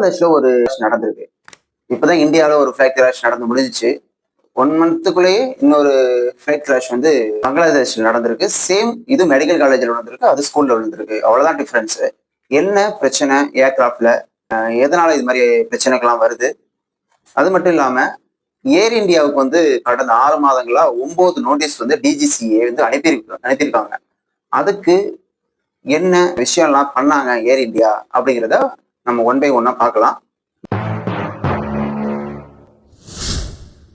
பங்களாதேஷ்ல ஒரு நடந்திருக்கு. இப்பதான் இந்தியாவில ஒரு ஃபிளைட் கிராஷ் நடந்து முடிஞ்சிச்சு. 1 மந்த்துக்குள்ளேயே இன்னொரு ஃபிளைட் கிராஷ் வந்து பங்களாதேஷ்ல நடந்திருக்கு. சேம் இது மெடிக்கல் காலேஜ்ல நடந்திருக்கு. அது ஸ்கூல்ல நடந்திருக்கு. அவ்வளவுதான் டிஃபரன்ஸ். என்ன பிரச்சனை ஏர்கிராஃப்ட்ல? எதனால இது மாதிரி பிரச்சனைகள்லாம் வருது? அது மட்டும் இல்லாம ஏர் இந்தியாவுக்கு வந்து கடந்த 6 மாதங்களா 9 நோட்டீஸ் வந்து டிஜிசிஏ வந்து அனுப்பியிருக்காங்க. அதுக்கு என்ன விஷயம்லாம் பண்ணாங்க ஏர் இந்தியா அப்படிங்கிறத நம்ம ஒன் பை ஒன்னா பார்க்கலாம்.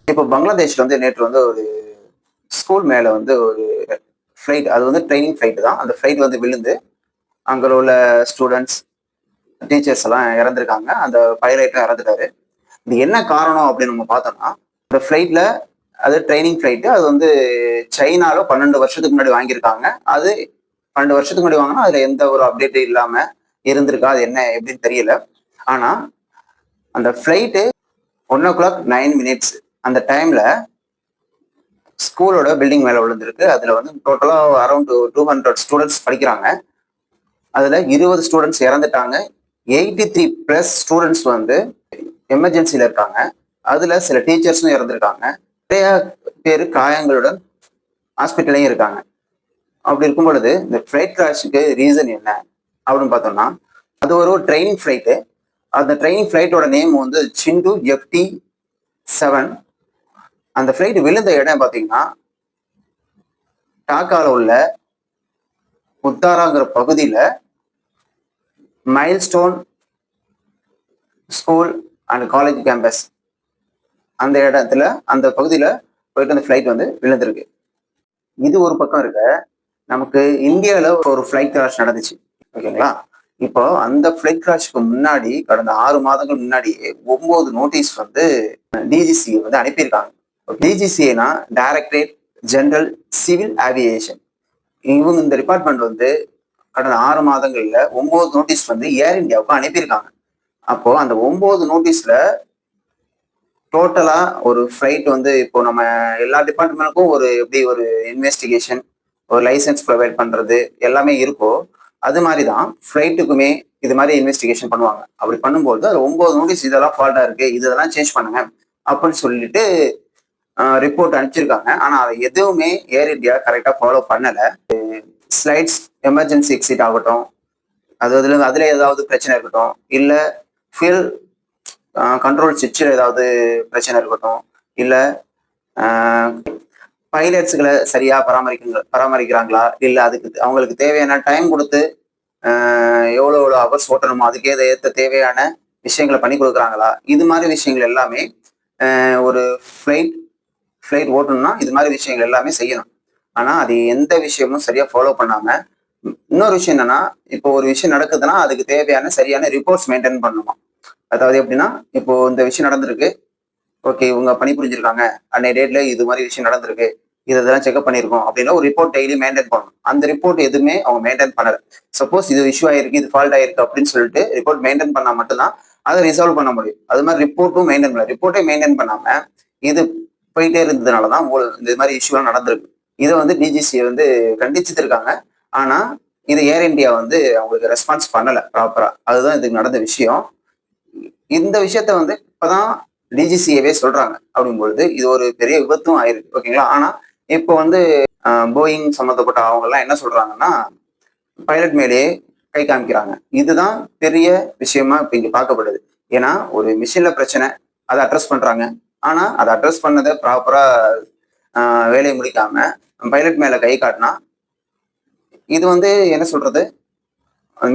இப்போ பங்களாதேஷ்ல வந்து நேற்று வந்து ஒரு ஸ்கூல் மேல வந்து ஒரு ஃபிளைட், அது வந்து ட்ரைனிங் ஃபிளைட் தான். அந்த ஃபிளைட் வந்து விழுந்து அங்கே உள்ள ஸ்டூடெண்ட்ஸ், டீச்சர்ஸ் எல்லாம் இறந்துருக்காங்க. அந்த பைலட்டும் இறந்துட்டாரு. இது என்ன காரணம் அப்படின்னு நம்ம பார்த்தோம்னா, இந்த ஃபிளைட்ல அது ட்ரைனிங் ஃபிளைட்டு, அது வந்து சைனால 12 வருஷத்துக்கு முன்னாடி வாங்கியிருக்காங்க. அது 12 வருஷத்துக்கு முன்னாடி வாங்கினா அதுல எந்த ஒரு அப்டேட் இல்லாம இருந்திருக்கா, அது என்ன எப்படின்னு தெரியல. ஆனா அந்த ஃபிளைட்டு 1:09 அந்த டைம்ல ஸ்கூலோட பில்டிங் மேல விழுந்திருக்கு. அதுல வந்து டோட்டலா அரௌண்ட் 200 ஸ்டூடெண்ட்ஸ் படிக்கிறாங்க. அதுல 20 ஸ்டூடெண்ட்ஸ் இறந்துட்டாங்க. 83+ ஸ்டூடெண்ட்ஸ் வந்து எமர்ஜென்சில இருக்காங்க. அதுல சில டீச்சர்ஸும் இறந்துருக்காங்க. நிறைய பேர் காயங்களுடன் ஹாஸ்பிட்டலையும் இருக்காங்க. அப்படி இருக்கும் பொழுது இந்த ஃபிளைட் கிராஷுக்கு ரீசன் என்ன அப்படின்னு பார்த்தோம்னா, அது ஒரு ட்ரெயினிங் ஃபிளைட்டு. அந்த ட்ரெயினிங் ஃபிளைட்டோட நேம் வந்து சிண்டு FT7. அந்த ஃபிளைட் விழுந்த இடம் பார்த்தீங்கன்னா, டாக்கால உள்ள உத்தாராங்கிற பகுதியில milestone school and college campus, அந்த இடத்துல அந்த பகுதியில போயிட்டு அந்த ஃபிளைட் வந்து விழுந்திருக்கு. இது ஒரு பக்கம் இருக்க, நமக்கு இந்தியாவில் ஒரு ஃபிளைட் கிராஷ் நடந்துச்சு, ஓகேங்களா? இப்போ அந்த ஃபிளைட் கிராஷ்க்கு முன்னாடி கடந்த 6 மாதங்கள் முன்னாடியே 9 நோட்டீஸ் வந்து டிஜிசிஏ வந்து அனுப்பியிருக்காங்க. டிஜிசிஏனா டைரக்டரேட் ஜெனரல் சிவில் ஏவியேஷன். இவங்க இந்த டிபார்ட்மெண்ட் வந்து கடந்த 6 மாதங்கள்ல 9 நோட்டீஸ் வந்து ஏர் இந்தியாவுக்கு அனுப்பியிருக்காங்க. அப்போ அந்த 9 நோட்டீஸ்ல டோட்டலா ஒரு ஃபிளைட் வந்து இப்போ நம்ம எல்லா டிபார்ட்மெண்ட்டுக்கும் ஒரு எப்படி ஒரு இன்வெஸ்டிகேஷன், ஒரு லைசன்ஸ் ப்ரொவைட் பண்றது எல்லாமே இருக்கோ, அது மாதிரி தான் ஃபிளைட்டுக்குமே இது மாதிரி இன்வெஸ்டிகேஷன் பண்ணுவாங்க. அப்படி பண்ணும்போது அது 9 நோட்டீஸ் இதெல்லாம் ஃபால்ட்டா இருக்கு, இதெல்லாம் சேஞ்ச் பண்ணுங்க அப்படின்னு சொல்லிட்டு ரிப்போர்ட் அனுப்பிச்சிருக்காங்க. ஆனா அதை எதுவுமே ஏர் இந்தியா கரெக்டா ஃபாலோ பண்ணல. ஸ்லைட்ஸ் எமர்ஜென்சி எக்ஸிட் ஆகட்டும், அதுல ஏதாவது பிரச்சனை இருக்கட்டும், இல்ல ஃபியூல் கண்ட்ரோல் சுவிட்சில் ஏதாவது பிரச்சனை இருக்கட்டும், இல்ல பைலட்ஸுகளை சரியா பராமரிக்கிறாங்களா, இல்ல அதுக்கு அவங்களுக்கு தேவையான டைம் கொடுத்து எவ்வளோ ஹவர்ஸ் ஓட்டணுமோ அதுக்கு ஏற்ற தேவையான விஷயங்களை பண்ணி கொடுக்குறாங்களா, இது மாதிரி விஷயங்கள் எல்லாமே ஒரு ஃபிளைட் ஓட்டணும்னா இது மாதிரி விஷயங்கள் எல்லாமே செய்யணும். ஆனா அது எந்த விஷயமும் சரியா ஃபாலோ பண்ணாம, இன்னொரு விஷயம் என்னன்னா, இப்போ ஒரு விஷயம் நடக்குதுன்னா அதுக்கு தேவையான சரியான ரிப்போர்ட்ஸ் மெயின்டைன் பண்ணணுமா. அதாவது எப்படின்னா, இப்போ இந்த விஷயம் நடந்திருக்கு, ஓகே இவங்க பணிபுரிஞ்சிருக்காங்க, அன்னைய டேட்ல இது மாதிரி விஷயம் நடந்திருக்கு, இதெல்லாம் செக்அப் பண்ணியிருக்கோம் அப்படின்னா ஒரு ரிப்போர்ட் டெய்லி மெயின்டைன் பண்ணணும். அந்த ரிப்போர்ட் எதுவுமே அவங்க மெயின்டைன் பண்ணல. சப்போஸ் இது இஷ்யூ ஆயிருக்கு, இது ஃபால்ட் ஆயிருக்கு அப்படின்னு சொல்லிட்டு ரிப்போர்ட் மெயின்டைன் பண்ணா மட்டும்தான் அதை ரிசால்வ் பண்ண முடியும். அது மாதிரி ரிப்போர்ட்டும் மெயின்டைன் பண்ணல. ரிப்போர்ட்டே மெயின்டைன் பண்ணாம இது போயிட்டே இருந்ததுனாலதான் இந்த மாதிரி இஷ்யூலாம் நடந்திருக்கு. இதை வந்து டிஜிசிஏ வந்து கண்டிச்சிருக்காங்க. ஆனா இது ஏர் இந்தியா வந்து அவங்களுக்கு ரெஸ்பான்ஸ் பண்ணல ப்ராப்பரா. அதுதான் இதுக்கு நடந்த விஷயம். இந்த விஷயத்த வந்து இப்பதான் டிஜிசிஏவே சொல்றாங்க. அப்படிங்கும்பொழுது இது ஒரு பெரிய விபத்தும் ஆயிருக்கு, ஓகேங்களா? ஆனா இப்போ வந்து போயிங் சம்மந்தப்பட்ட அவங்க எல்லாம் என்ன சொல்றாங்கன்னா, பைலட் மேலேயே கை காமிக்கிறாங்க. இதுதான் பெரிய விஷயமா இப்ப இங்க பார்க்கப்படுது. ஏன்னா ஒரு மிஷின்ல பிரச்சனை, அதை அட்ரஸ் பண்றாங்க. ஆனா அதை அட்ரஸ் பண்ணதை ப்ராப்பரா வேலையை முடிக்காம பைலட் மேல கை காட்டினா, இது வந்து என்ன சொல்றது,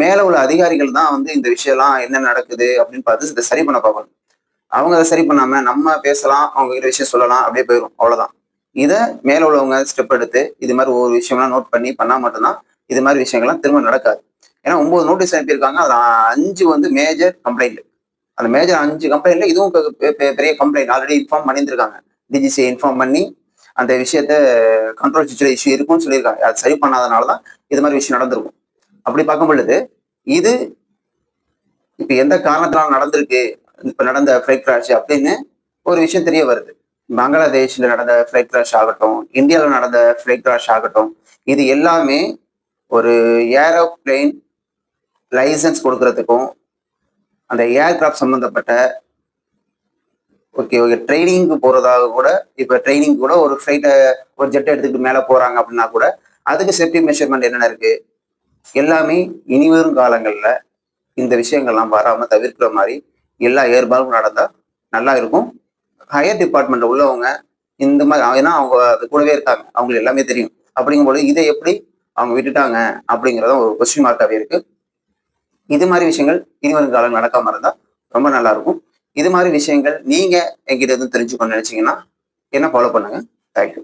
மேல உள்ள அதிகாரிகள் தான் வந்து இந்த விஷயம்லாம் என்ன நடக்குது அப்படின்னு பார்த்து இதை சரி பண்ண பார்க்கணும். அவங்க அதை சரி பண்ணாம நம்ம பேசலாம், அவங்க கிட்ட விஷயம் சொல்லலாம், அப்படியே போயிடும், அவ்வளவுதான். இதை மேல உள்ளவங்க ஸ்டெப் எடுத்து இது மாதிரி ஒரு விஷயம்லாம் நோட் பண்ணா மட்டும்தான் இது மாதிரி விஷயங்கள்லாம் திரும்ப நடக்காது. ஏன்னா 9 நோட்டீஸ் அனுப்பியிருக்காங்க. அதுல 5 வந்து மேஜர் கம்ப்ளைண்ட். அந்த மேஜர் 5 கம்ப்ளைண்ட்ல இதுவும் பெரிய கம்ப்ளைண்ட். ஆல்ரெடி இன்ஃபார்ம் பண்ணியிருக்காங்க. டிஜிசிஐ இன்ஃபார்ம் பண்ணி அந்த விஷயத்த கண்ட்ரோல் சுவிட்சில் இஷ்யூ இருக்குன்னு சொல்லியிருக்காங்க. அது சரி பண்ணாதனாலதான் இது மாதிரி விஷயம் நடந்திருக்கும். அப்படி பார்க்கும் பொழுது இது இப்ப எந்த காரணத்தினால நடந்திருக்கு, இப்ப நடந்த ஃபிளைட் கிராஷ் அப்படின்னு ஒரு விஷயம் தெரிய வருது. பங்களாதேஷ்ல நடந்த ஃபிளைட் கிராஷ் ஆகட்டும், இந்தியாவில் நடந்த ஃபிளைட் கிராஷ் ஆகட்டும், இது எல்லாமே ஒரு ஏரோப்ளேன் லைசன்ஸ் கொடுக்கறதுக்கும் அந்த ஏர்கிராஃப்ட் சம்பந்தப்பட்ட ஓகே ட்ரைனிங்க்கு போறதாக கூட இப்போ ட்ரைனிங் கூட ஒரு ஃப்ளைட்டை ஒரு ஜெட்டை எடுத்துக்கிட்டு மேலே போறாங்க அப்படின்னா கூட அதுக்கு சேஃப்டி மெஷர்மெண்ட் என்னென்ன இருக்கு எல்லாமே இனிவரும் காலங்களில் இந்த விஷயங்கள்லாம் வராமல் தவிர்க்கிற மாதிரி எல்லா ஏற்பாடும் நடந்தா நல்லா இருக்கும். ஹையர் டிபார்ட்மெண்ட்ல உள்ளவங்க இந்த மாதிரி ஏன்னா அவங்க அது கூடவே இருக்காங்க, அவங்களுக்கு எல்லாமே தெரியும். அப்படிங்கும்போது இதை எப்படி அவங்க விட்டுட்டாங்க அப்படிங்கிறதும் ஒரு கொஸ்டின் மார்க்காகவே இருக்கு. இது மாதிரி விஷயங்கள் இனிவரும் காலம் நடக்காம இருந்தா ரொம்ப நல்லா இருக்கும். இது மாதிரி விஷயங்கள் நீங்க என்கிட்ட எதுவும் தெரிஞ்சுக்கணும்னு நினைச்சீங்கன்னா என்ன ஃபாலோ பண்ணுங்க. தேங்க்யூ.